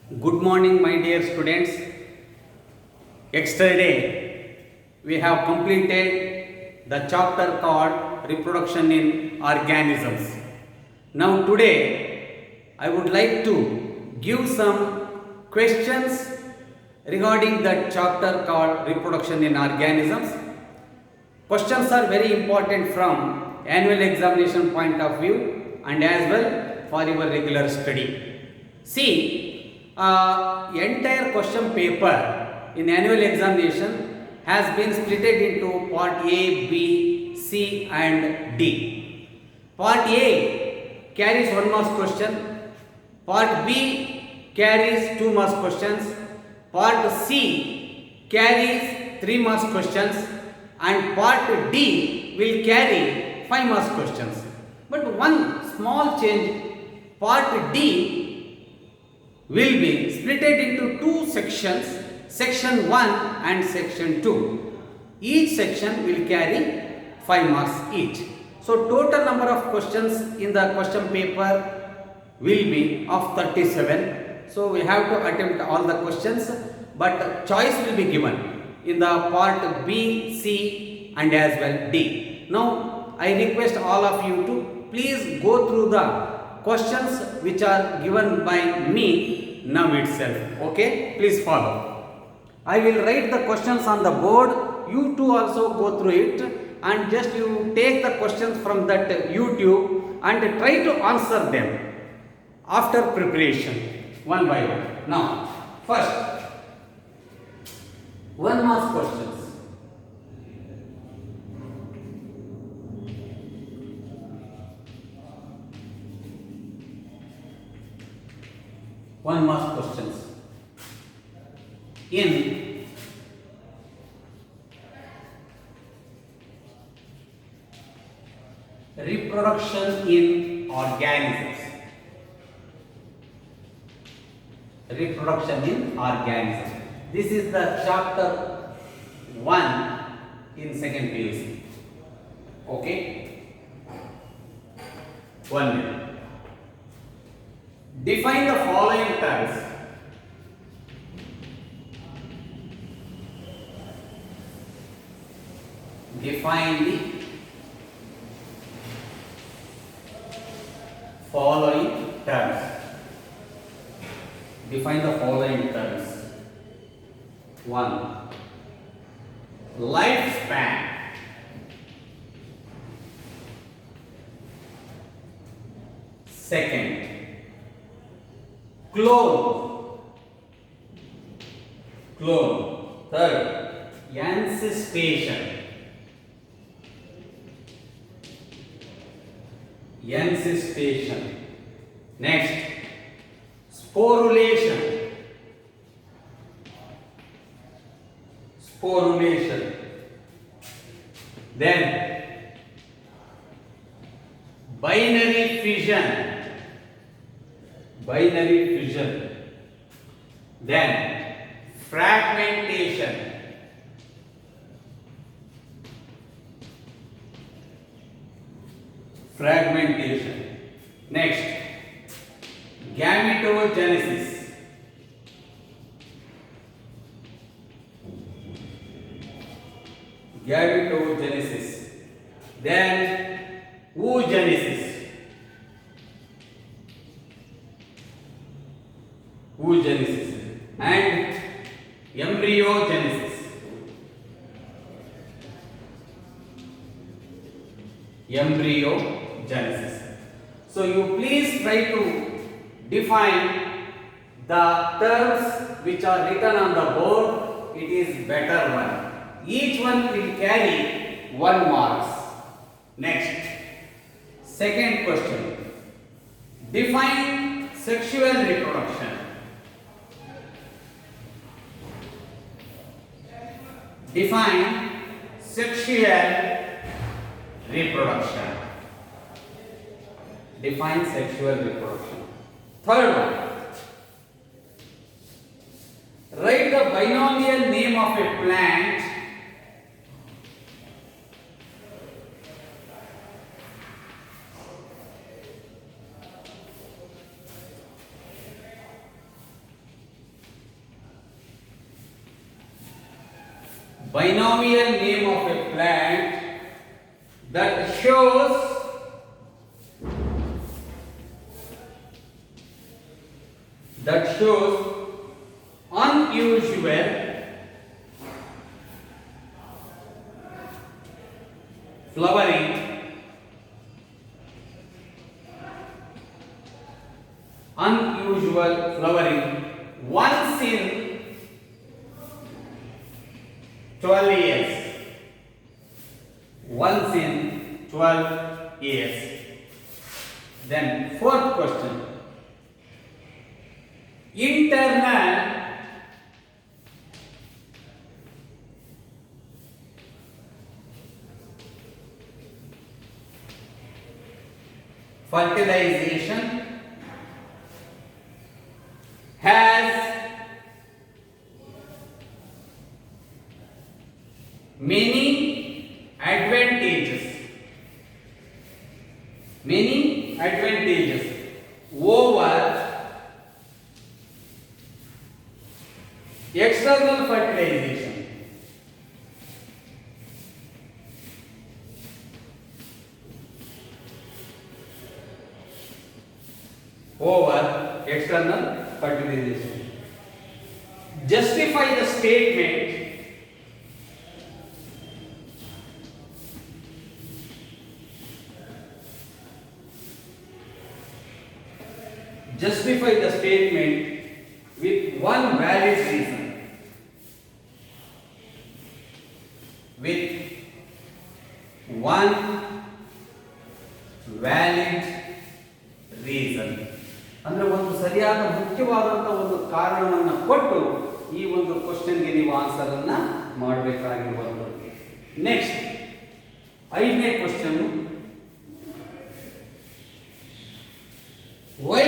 Good morning, my dear students. Yesterday, we have completed the chapter called Reproduction in Organisms. Now, today, I would like to give some questions regarding that chapter called Reproduction in Organisms. Questions are very important from annual examination point of view and as well for your regular study. See, entire question paper in annual examination has been split into part A, B, C and D. Part A carries 1 marks question, part B carries 2 marks questions, part C carries 3 marks questions and part D will carry 5 marks questions. But one small change, part D will be split into two sections, section 1 and section 2. Each section will carry 5 marks each. So total number of questions in the question paper will be of 37. So we have to attempt all the questions, but choice will be given in the part B, C and as well D. Now I request all of you to please go through the questions which are given by me now itself. Okay, please follow. I will write the questions on the board. You too also go through it and just you take the questions from that YouTube and try to answer them after preparation one by one. Now, first, 1 mark questions. One mark questions. In reproduction in organisms. Reproduction in organisms. This is the chapter 1 in second PUC. Okay. 1 minute. Define the following terms. Define the following terms. Define the following terms. 1. Lifespan. Second, clone. Third, ancestation. Next, sporulation. Then, binary fission. Then, fragmentation. Next, gametogenesis. Then, oogenesis. And embryogenesis. So you please try to define the terms which are written on the board. It is better one. Each one will carry 1 marks. Next, second question. Define sexual reproduction. Define sexual reproduction. Third one. Write the binomial name of a plant binomial name of a plant that shows unusual flowering once in 12 years. Once in 12 years. Then fourth question. Internal fertilization has many advantages over external fertilization. Justify the statement with one valid reason. ಅಂದ್ರೆ ಒಂದು ಸರಿಯಾದ ಮುಖ್ಯವಾದಂತ ಒಂದು ಕಾರಣವನ್ನ ಕೊಟ್ಟು ಈ ಒಂದು ಕ್ವೆಶ್ಚನ್ಗೆ ನೀವು answer ಅನ್ನ ಮಾಡಬೇಕಾಗಿರುವುದು. ನೆಕ್ಸ್ಟ್ 5ನೇ question. Why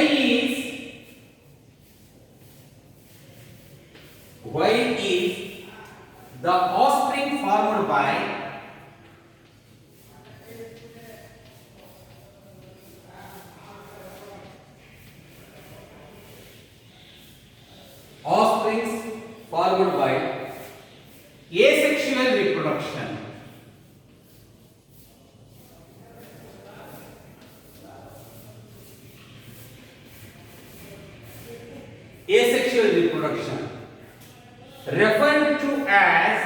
is the offspring formed by asexual reproduction? Asexual reproduction referred to as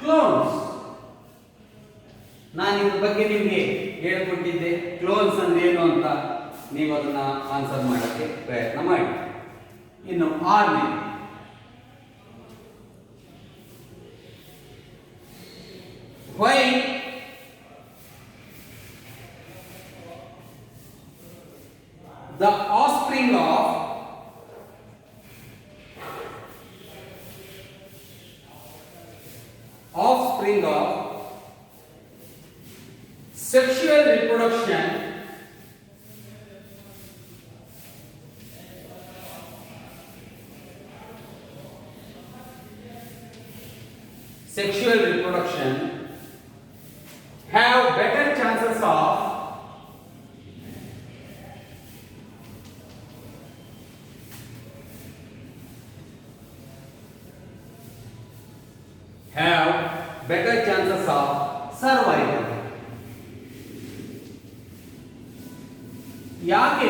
clones. ನಾನು ಇದ್ರ ಬಗ್ಗೆ ನಿಮಗೆ ಹೇಳಿಕೊಟ್ಟಿದ್ದೆ ಕ್ಲೋನ್ಸ್ ಅಂದ್ರೆ ಏನು ಅಂತ. ನೀವು ಅದನ್ನ ಆನ್ಸರ್ ಮಾಡಕ್ಕೆ ಪ್ರಯತ್ನ ಮಾಡಿ. ಇನ್ನು 6ನೇ, why the offspring of sexual reproduction have better chances of survival. ಯಾಕೆ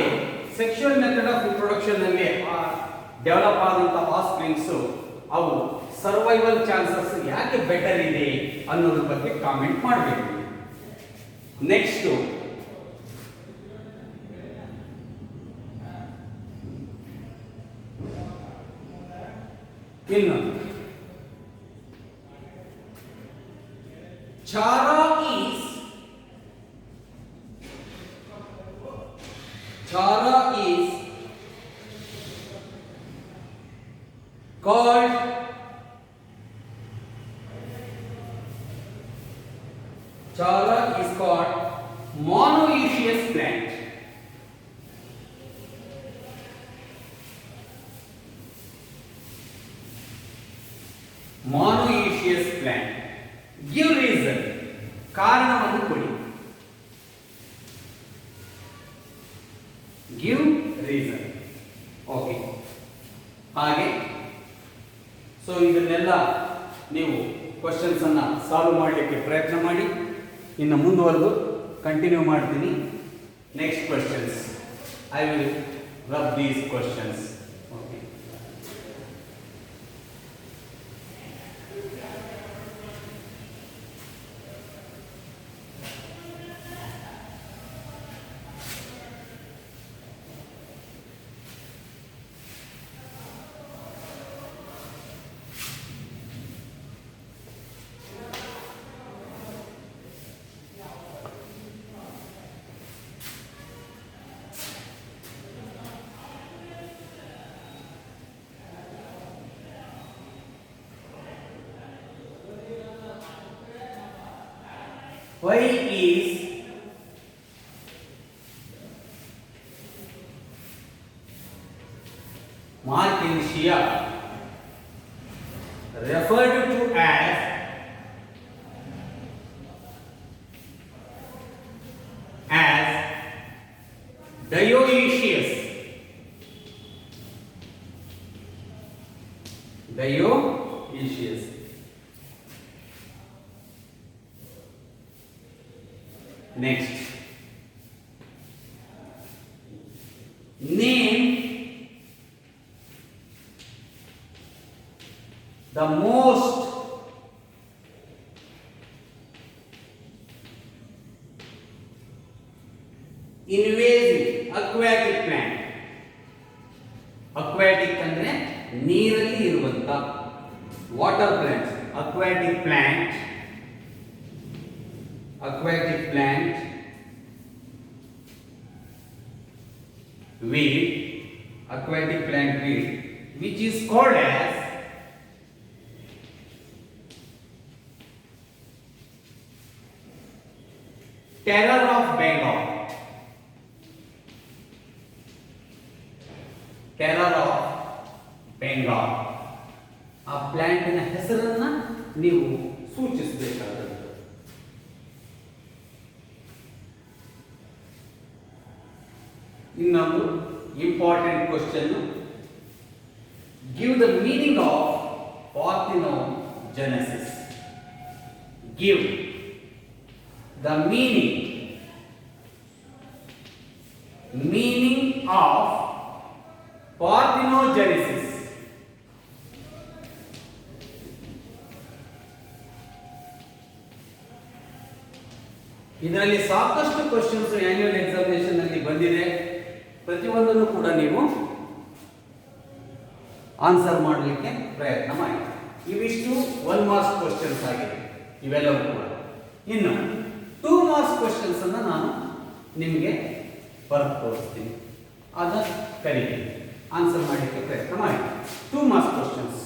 ಸೆಕ್ಷುವಲ್ ಮೆಥಡ್ ಆಫ್ ರಿಪ್ರೊಡಕ್ಷನ್ ನಲ್ಲಿ ಡೆವಲಪ್ ಆದಂತ ಆಫ್ಸ್ಪ್ರಿಂಗ್ಸ್ ಅವು ಸರ್ವೈವಲ್ ಚಾನ್ಸಸ್ ಯಾಕೆ ಬೆಟರ್ ಇದೆ ಅನ್ನೋದ್ರ ಬಗ್ಗೆ ಕಾಮೆಂಟ್ ಮಾಡಬೇಕು. ನೆಕ್ಸ್ಟ್ ಇನ್ನೊಂದು, Chara is called monoecious plant. Monoecious plant. Give reason. ಕಾರಣವನ್ನು ಕೊಡಿ. Give reason. Okay. ಹಾಗೆ ಸೊ ಇದನ್ನೆಲ್ಲ ನೀವು ಕ್ವಶನ್ಸ್ ಅನ್ನ ಸಾಲ್ವ್ ಮಾಡಲಿಕ್ಕೆ ಪ್ರಯತ್ನ ಮಾಡಿ. ಇನ್ನು ಮುಂದುವರೆದು ಕಂಟಿನ್ಯೂ ಮಾಡ್ತೀನಿ. Next questions I will rub these questions. Okay, why is Martensia referred to as dioecious? Dioecious. Next, name the most invasive aquatic plant. Aquatic ಅಂದ್ರೆ ನೀರಲ್ಲಿ ಇರುವಂತ water plants. aquatic plant weed, aquatic plant weed, which is called as terror of Bengal. Terror of Bengal. ಆ ಪ್ಲಾಂಟಿನ ಹೆಸರನ್ನ ನೀವು ಸೂಚಿಸಬೇಕಾಗುತ್ತೆ. ಇನ್ನೊಂದು important question, give the meaning of parthenogenesis. ಗಿವ್ ದ meaning of parthenogenesis. ಇದರಲ್ಲಿ ಸಾಕಷ್ಟು ಕ್ವಶನ್ಸ್ ಆನ್ಯುವಲ್ ಎಕ್ಸಾಮಿನೇಷನ್ ನಲ್ಲಿ ಬಂದಿದೆ. ಪ್ರತಿಯೊಂದನ್ನು ಕೂಡ ನೀವು ಆನ್ಸರ್ ಮಾಡಲಿಕ್ಕೆ ಪ್ರಯತ್ನ ಮಾಡಿ. ಇವಿಷ್ಟು 1 ಮಾರ್ಕ್ಸ್ ಕ್ವಶನ್ಸ್ ಆಗಿದೆ ಇವೆಲ್ಲವೂ ಕೂಡ. ಇನ್ನು 2 ಮಾರ್ಕ್ಸ್ ಕ್ವಶನ್ಸ್ ಅನ್ನು ನಾನು ನಿಮಗೆ ಬರೆದು ತೋರಿಸ್ತೀನಿ, ಅದನ್ನು ಕಲಿತೀನಿ, ಆನ್ಸರ್ ಮಾಡಲಿಕ್ಕೆ ಪ್ರಯತ್ನ ಮಾಡಿ. 2 marks questions.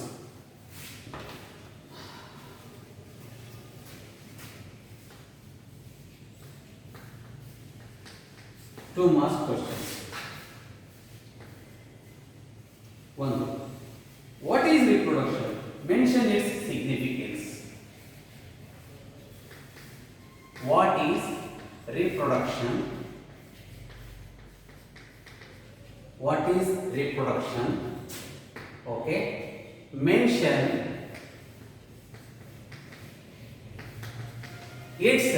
Two marks questions. 1. What is reproduction? Mention its significance. What is reproduction? What is reproduction? Okay. Mention its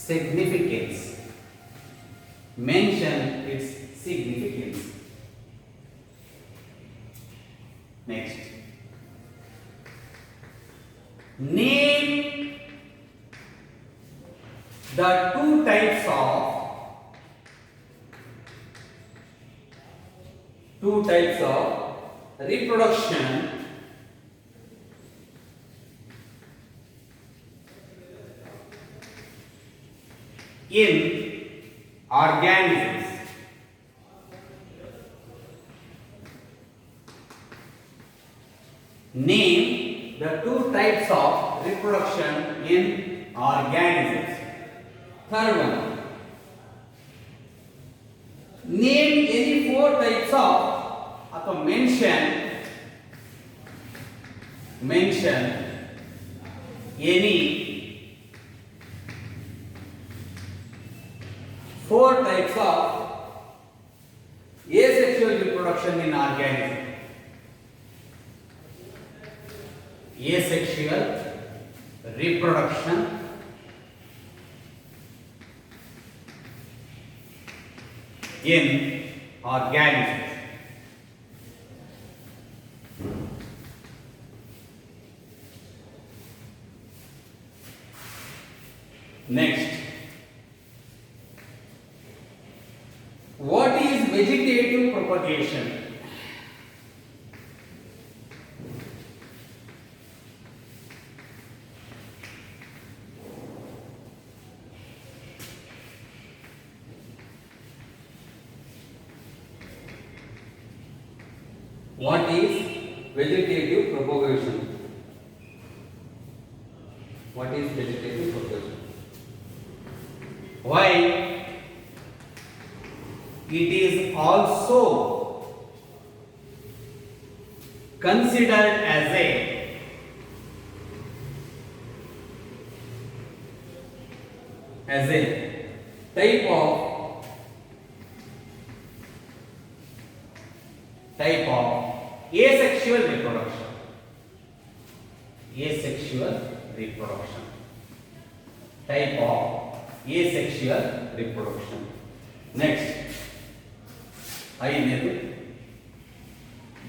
significance. Mention its significance. Next, name the 2 types of reproduction in organisms. Name the 2 types of reproduction in organisms. Third one, name any 4 types of, ಅಥವಾ mention any 4 types of Asexual reproduction in organism. Asexual reproduction in organisms. Next, what is vegetative propagation? What is vegetative propagation? What is vegetative propagation? Why? It is also considered as a type of asexual reproduction. Asexual reproduction. Type of asexual reproduction. Next,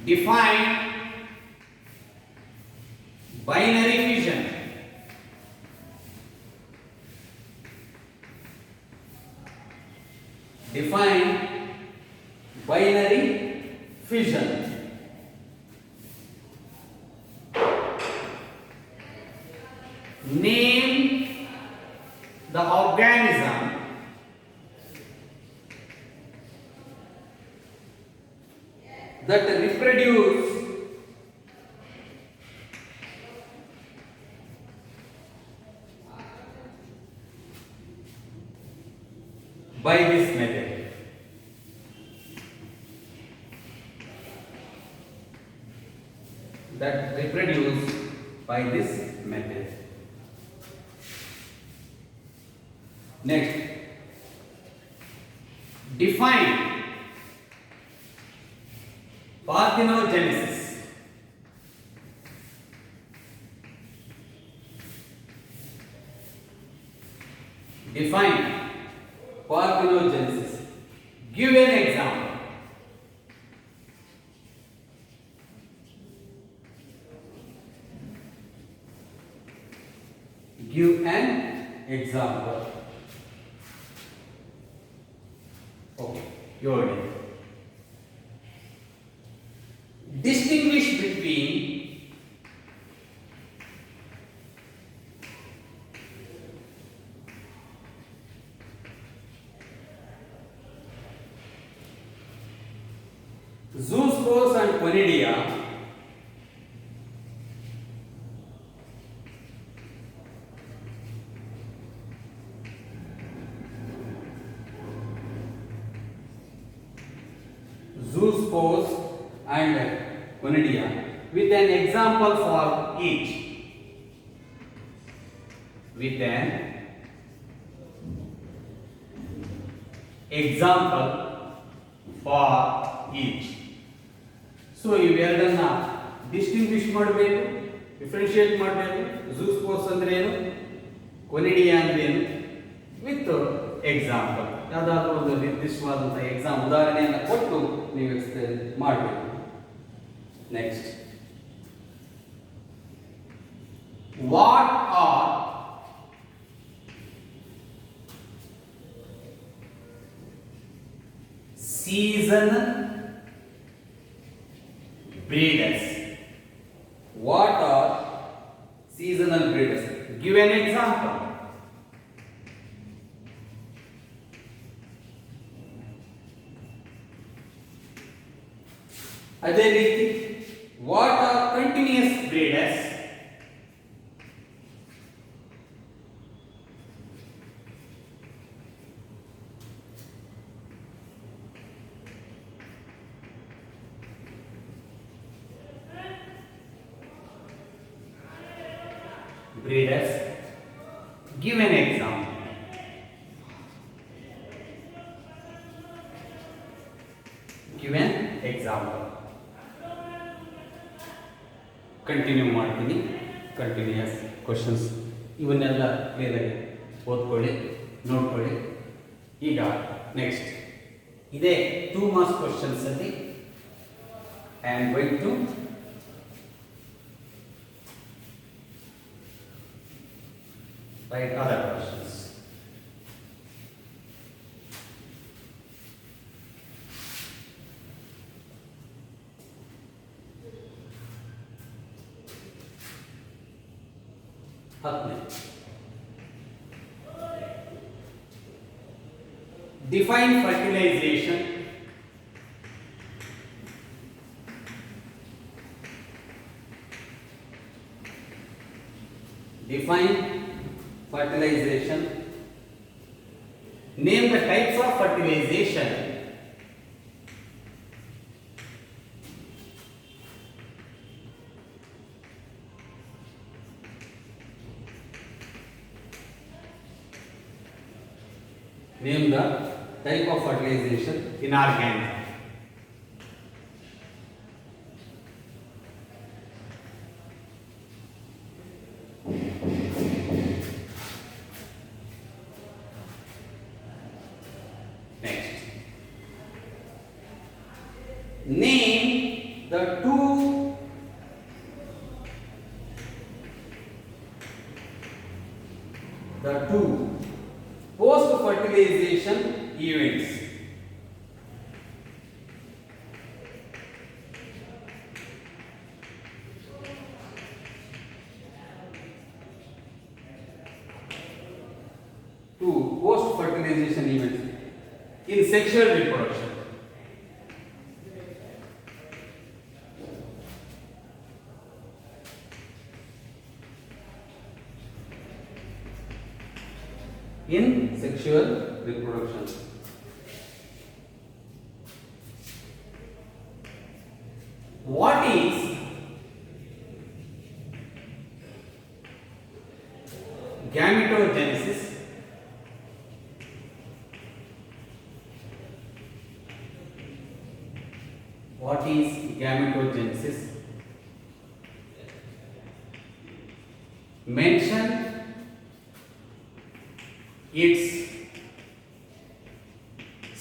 define binary fission. Define binary fission. Name the organism that reproduce by this method. That reproduce by this method. Next, define parthenogenesis. Define parthenogenesis. Give an example. Give an example. Okay, your name. Distinguish between zoospores and conidia. Zoospores and conidia with an example for each. With an example for each. So ಇವೆರಡನ್ನ distinguish ಮಾಡಬೇಕು, differentiate ಮಾಡಬೇಕು. Zoospores ಅಂದ್ರೆ ಏನು, ಕೊನಿಡಿಯಾ ಅಂದ್ರೆ ಏನು, with example. ಯಾವುದಾದ್ರೂ ಒಂದು ನಿರ್ದಿಷ್ಟವಾದಂಥ exam ಉದಾಹರಣೆಯನ್ನು ಕೊಟ್ಟು ನೀವು ಎಕ್ಸ್ಪ್ಲೇನ್ ಮಾಡಬೇಕು. Next, what are seasonal breeders? What are seasonal breeders? Give an example. ಅದೇ ರೀತಿ, what are continuous breeders? Breeders. Give an example. Continue ಮಾಡ್ತೀನಿ. ಕಂಟಿನ್ಯೂಯಸ್ ಕ್ವಶನ್ಸ್ ಇವನ್ನೆಲ್ಲ ಕ್ಲಿಯರಾಗಿ ಓದ್ಕೊಳ್ಳಿ, ನೋಡ್ಕೊಳ್ಳಿ. ಈಗ ನೆಕ್ಸ್ಟ್ ಇದೇ 2 ಮಾರ್ಕ್ಸ್ ಕ್ವಶನ್ಸ್ ಅಲ್ಲಿ I am going to write other questions. Define fertilization. Define fertilization. Name the types of fertilization. Name the type of fertilization in organic. Next, name the two post fertilization events. Two post fertilization events in sexual reproduction. In sexual reproduction. What is gametogenesis? What is gametogenesis? Mention its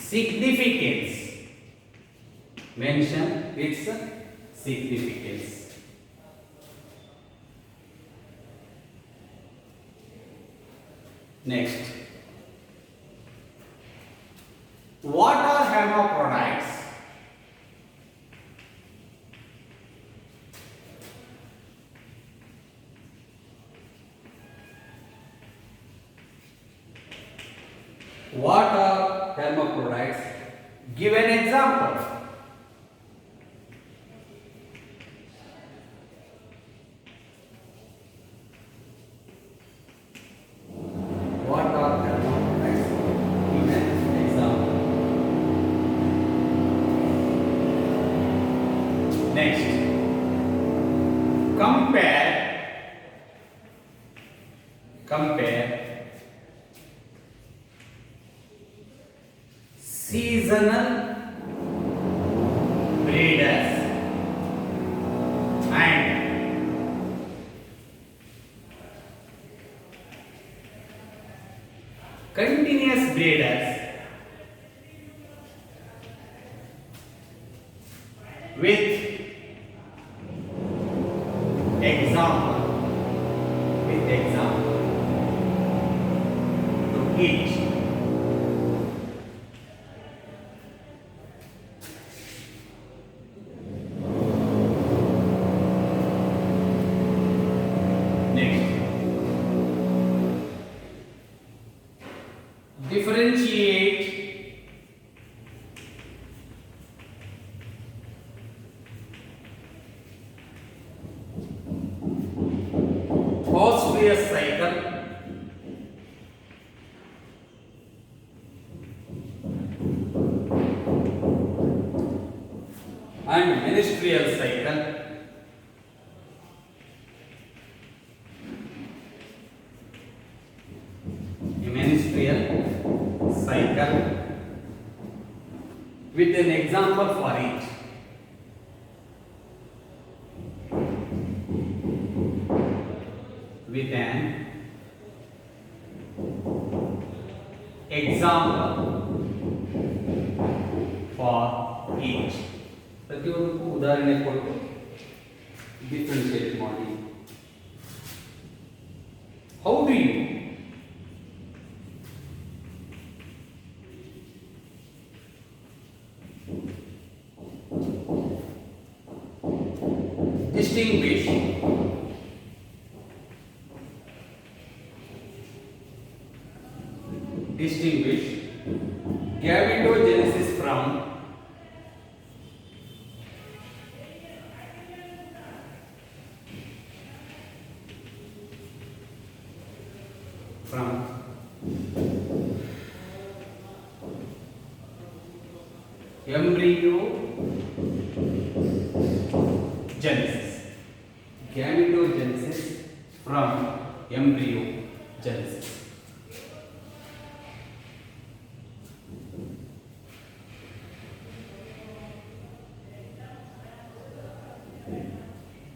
significance. Mention its significance. Next, what are hermaphrodites? What are hermaphrodites? Give an example. What are hermaphrodites? Give an example. Next, compare seasonal breeders and continuous breeders with example to each. Differentiate phosphorus cycle and menstrual cycle. Cycle with an example for each. with an example for each. ಪ್ರತಿಯೊಂದಕ್ಕೂ ಉದಾಹರಣೆ ಕೊಟ್ಟು differentiate ಮಾಡಿ. How do you distinguish gametogenesis from embryogenesis? Gametogenesis from embryogenesis.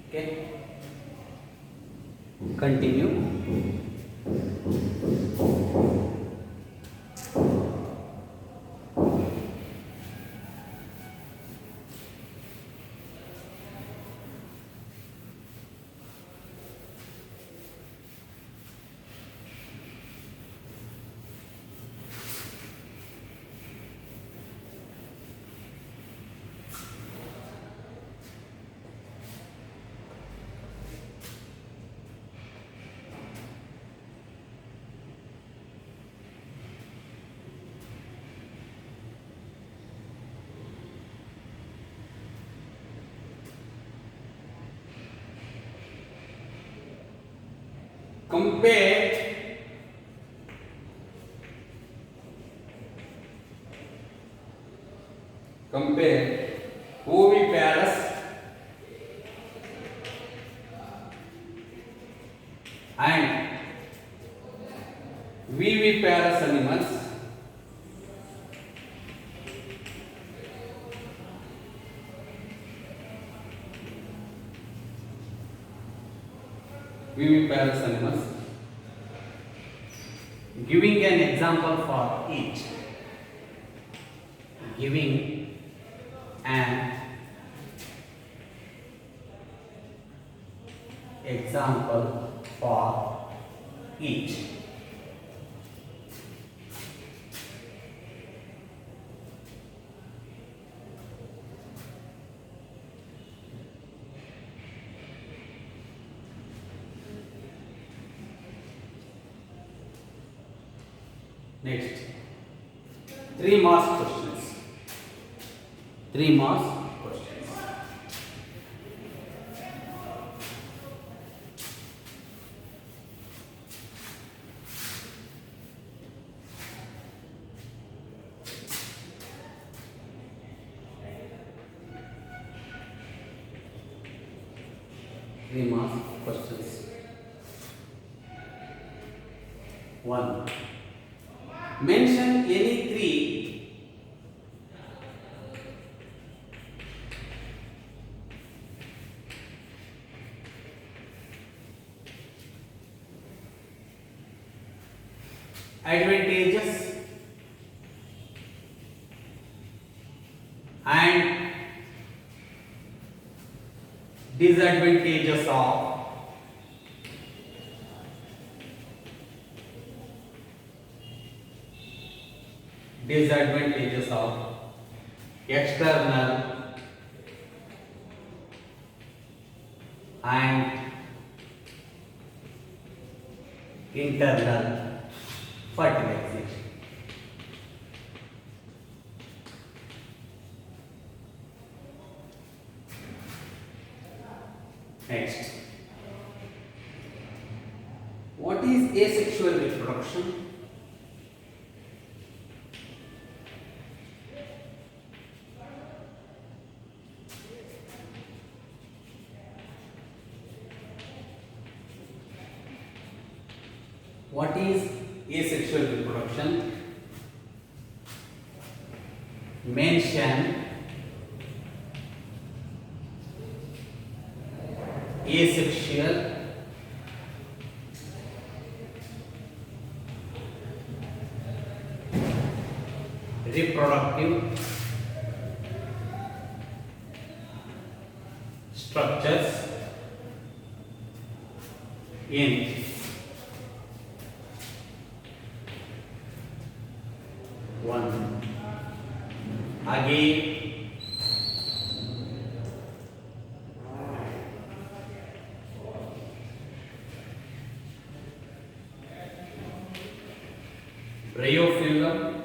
Okay, continue. Compare oviparous and viviparous animals giving an example for each. Giving an example for each. Next, 3 marks questions. 3 marks questions. Three marks questions. 1. Mention any 3 advantages and disadvantages of external and internal fertilization. Next, what is asexual reproduction? What is asexual reproduction? Mention asexual reproductive structures in one. Again, bryophyllum,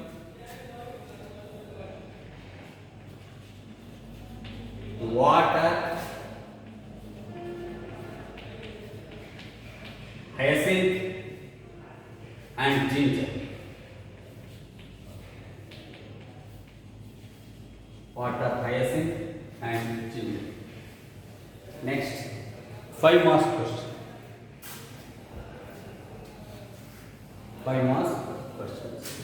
water, hyacinth and ginger. Water, hyacinth and ginger. Next, 5 marks question. 5 marks questions.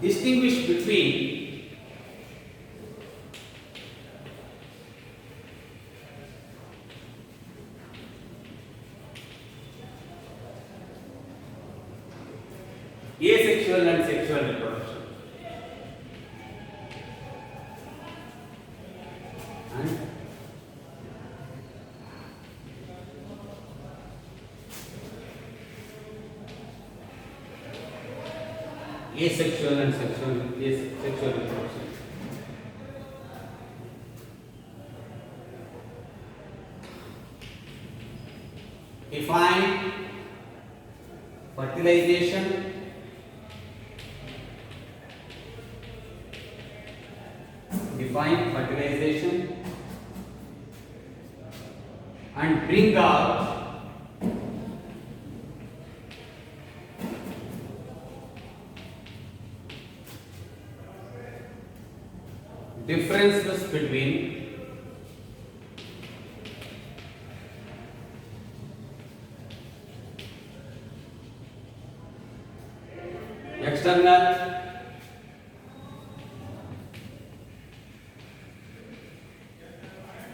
Distinguish between asexual and sexual reproduction. And asexual and sexual reproduction. Define fertilization, and bring out differences between external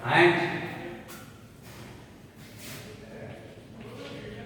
and